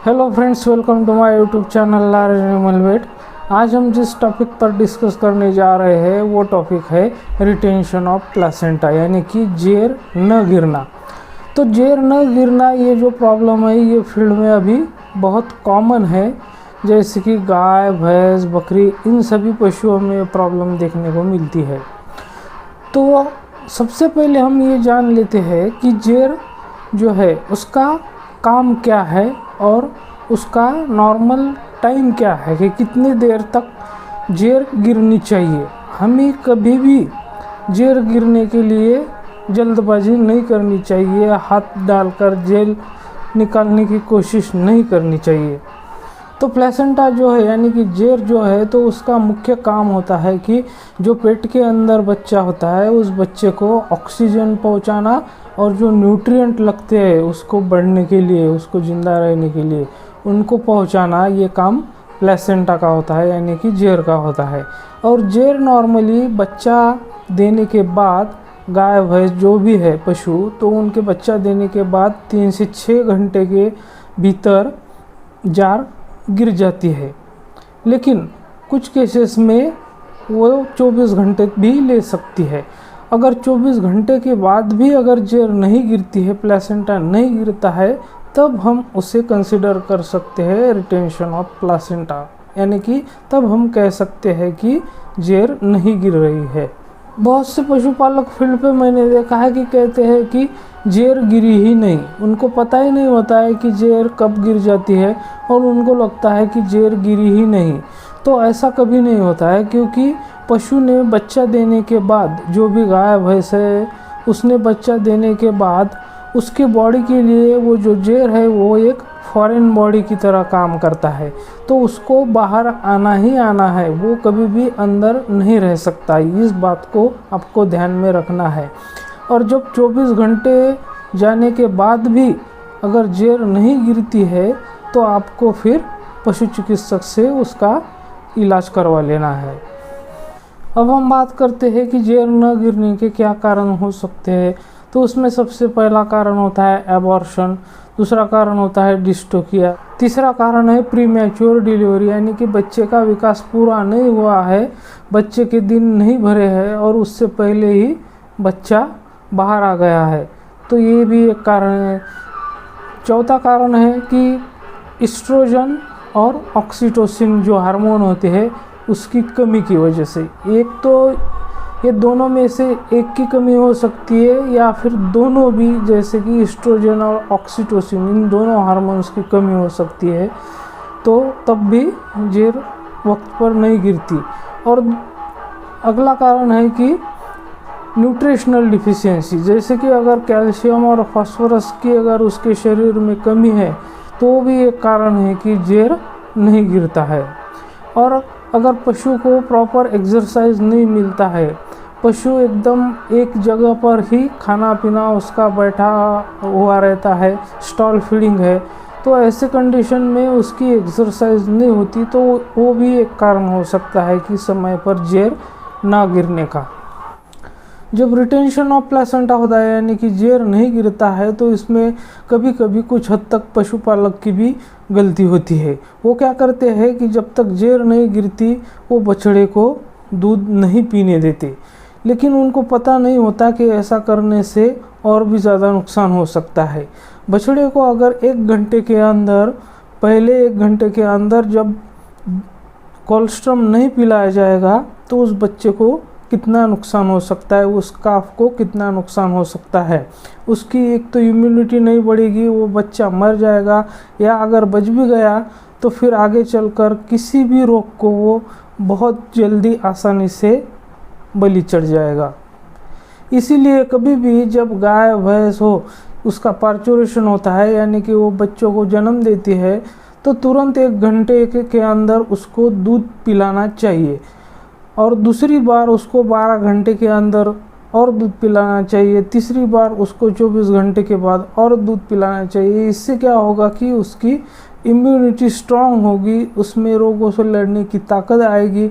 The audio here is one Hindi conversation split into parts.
Hello friends, welcome to my YouTube channel large animal vet. आज हम जिस टॉपिक पर डिस्कस करने जा रहे हैं वो टॉपिक है रिटेंशन ऑफ प्लेसेंटा, यानी कि जेर न गिरना। तो जेर न गिरना ये जो प्रॉब्लम है ये फील्ड में अभी बहुत कॉमन है, जैसे कि गाय, भैंस, बकरी, इन सभी पशुओं में प्रॉब्लम देखने को मिलती है। तो सबसे पहले हम ये जान लेते हैं कि जेर जो है उसका काम क्या है और उसका नॉर्मल टाइम क्या है कि कितनी देर तक जेर गिरनी चाहिए। हमें कभी भी जेर गिरने के लिए जल्दबाजी नहीं करनी चाहिए, हाथ डालकर जेल निकालने की कोशिश नहीं करनी चाहिए। तो प्लेसेंटा जो है यानी कि जेर जो है, तो उसका मुख्य काम होता है कि जो पेट के अंदर बच्चा होता है उस बच्चे को ऑक्सीजन पहुंचाना और जो न्यूट्रिएंट लगते हैं उसको बढ़ने के लिए, उसको ज़िंदा रहने के लिए उनको पहुंचाना, ये काम प्लेसेंटा का होता है, यानी कि जेर का होता है। और जेर नॉर्मली बच्चा देने के बाद, गाय भैंस जो भी है पशु, तो उनके बच्चा देने के बाद 3 से 6 घंटे के भीतर जार गिर जाती है। लेकिन कुछ केसेस में वो 24 घंटे भी ले सकती है। अगर 24 घंटे के बाद भी अगर जेर नहीं गिरती है, प्लेसेंटा नहीं गिरता है, तब हम उसे कंसिडर कर सकते हैं रिटेंशन ऑफ प्लेसेंटा, यानी कि तब हम कह सकते हैं कि जेर नहीं गिर रही है। बहुत से पशुपालक फील्ड पे मैंने देखा है कि कहते हैं कि जेर गिरी ही नहीं, उनको पता ही नहीं होता है कि जेर कब गिर जाती है और उनको लगता है कि जेर गिरी ही नहीं। तो ऐसा कभी नहीं होता है, क्योंकि पशु ने बच्चा देने के बाद, जो भी गाय भैंस है उसने बच्चा देने के बाद उसके बॉडी के लिए वो जो जेर है वो एक फॉरेन बॉडी की तरह काम करता है, तो उसको बाहर आना ही आना है, वो कभी भी अंदर नहीं रह सकता। इस बात को आपको ध्यान में रखना है। और जब 24 घंटे जाने के बाद भी अगर जेर नहीं गिरती है तो आपको फिर पशु चिकित्सक से उसका इलाज करवा लेना है। अब हम बात करते हैं कि जेर न गिरने के क्या कारण हो सकते हैं। तो उसमें सबसे पहला कारण होता है एबॉर्शन, दूसरा कारण होता है डिस्टोकिया, तीसरा कारण है प्रीमैच्योर डिलीवरी, यानी कि बच्चे का विकास पूरा नहीं हुआ है, बच्चे के दिन नहीं भरे हैं और उससे पहले ही बच्चा बाहर आ गया है, तो ये भी एक कारण है। चौथा कारण है कि एस्ट्रोजन और ऑक्सीटोसिन जो हार्मोन होते हैं उसकी कमी की वजह से। एक तो ये दोनों में से एक की कमी हो सकती है या फिर दोनों भी, जैसे कि एस्ट्रोजन और ऑक्सीटोसिन, इन दोनों हार्मोन्स की कमी हो सकती है, तो तब भी जेर वक्त पर नहीं गिरती। और अगला कारण है कि न्यूट्रिशनल डिफिशियंसी, जैसे कि अगर कैल्शियम और फास्फोरस की अगर उसके शरीर में कमी है तो भी एक कारण है कि जेर नहीं गिरता है। और अगर पशु को प्रॉपर एक्सरसाइज नहीं मिलता है, पशु एकदम एक जगह पर ही खाना पीना उसका बैठा हुआ रहता है, स्टॉल फीडिंग है, तो ऐसे कंडीशन में उसकी एक्सरसाइज नहीं होती, तो वो भी एक कारण हो सकता है कि समय पर जेर ना गिरने का। जब रिटेंशन ऑफ प्लेसेंटा होता है यानी कि जेर नहीं गिरता है, तो इसमें कभी कभी कुछ हद तक पशुपालक की भी गलती होती है। वो क्या करते हैं कि जब तक जेर नहीं गिरती वो बछड़े को दूध नहीं पीने देते, लेकिन उनको पता नहीं होता कि ऐसा करने से और भी ज़्यादा नुकसान हो सकता है। बछड़े को अगर 1 घंटे के अंदर, पहले 1 घंटे के अंदर जब कोलेस्ट्रम नहीं पिलाया जाएगा तो उस बच्चे को कितना नुकसान हो सकता है, उस काफ को कितना नुकसान हो सकता है। उसकी एक तो इम्यूनिटी नहीं बढ़ेगी, वो बच्चा मर जाएगा, या अगर बच भी गया तो फिर आगे चलकर किसी भी रोग को वो बहुत जल्दी आसानी से बलि चढ़ जाएगा। इसीलिए कभी भी जब गाय भैंस हो, उसका पार्चुरेशन होता है यानी कि वो बच्चों को जन्म देती है, तो तुरंत 1 घंटे के अंदर उसको दूध पिलाना चाहिए और दूसरी बार उसको 12 घंटे के अंदर और दूध पिलाना चाहिए, तीसरी बार उसको 24 घंटे के बाद और दूध पिलाना चाहिए। इससे क्या होगा कि उसकी इम्यूनिटी स्ट्रांग होगी, उसमें रोगों से लड़ने की ताकत आएगी,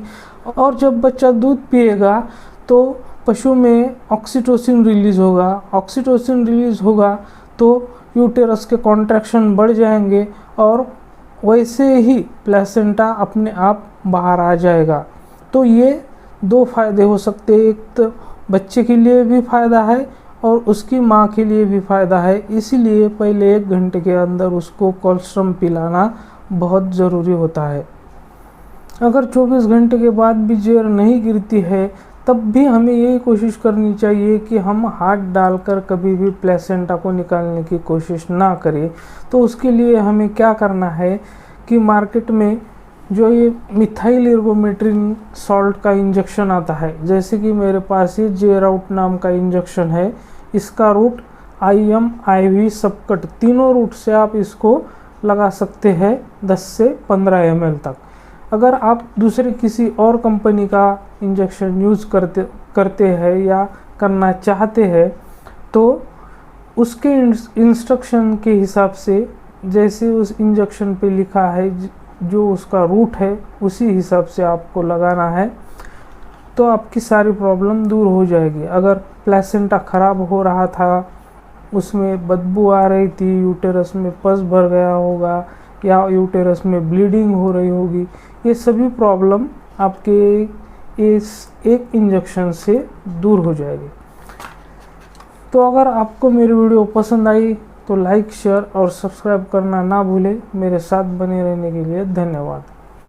और जब बच्चा दूध पिएगा तो पशु में ऑक्सीटोसिन रिलीज़ होगा। ऑक्सीटोसिन रिलीज़ होगा तो यूटेरस के कॉन्ट्रैक्शन बढ़ जाएंगे और वैसे ही प्लेसेंटा अपने आप बाहर आ जाएगा। तो ये दो फायदे हो सकते हैं, एक तो बच्चे के लिए भी फ़ायदा है और उसकी माँ के लिए भी फ़ायदा है। इसीलिए पहले 1 घंटे के अंदर उसको कोलोस्ट्रम पिलाना बहुत ज़रूरी होता है। अगर 24 घंटे के बाद भी जेर नहीं गिरती है तब भी हमें यही कोशिश करनी चाहिए कि हम हाथ डालकर कभी भी प्लेसेंटा को निकालने की कोशिश ना करें। तो उसके लिए हमें क्या करना है कि मार्केट में जो ये मिथाइल एर्गोमेट्रिन सॉल्ट का इंजेक्शन आता है, जैसे कि मेरे पास ये जेराउट नाम का इंजेक्शन है, इसका रूट IM IV सबकट तीनों रूट से आप इसको लगा सकते हैं 10 से 15 ml तक। अगर आप दूसरे किसी और कंपनी का इंजेक्शन यूज़ करते हैं या करना चाहते हैं तो उसके इंस्ट्रक्शन के हिसाब से जैसे उस इंजेक्शन पे लिखा है जो उसका रूट है उसी हिसाब से आपको लगाना है, तो आपकी सारी प्रॉब्लम दूर हो जाएगी। अगर प्लेसेंटा ख़राब हो रहा था, उसमें बदबू आ रही थी, यूटेरस में पस भर गया होगा या यूटेरस में ब्लीडिंग हो रही होगी, ये सभी प्रॉब्लम आपके इस एक इंजेक्शन से दूर हो जाएगी। तो अगर आपको मेरी वीडियो पसंद आई तो लाइक, शेयर और सब्सक्राइब करना ना भूलें। मेरे साथ बने रहने के लिए धन्यवाद।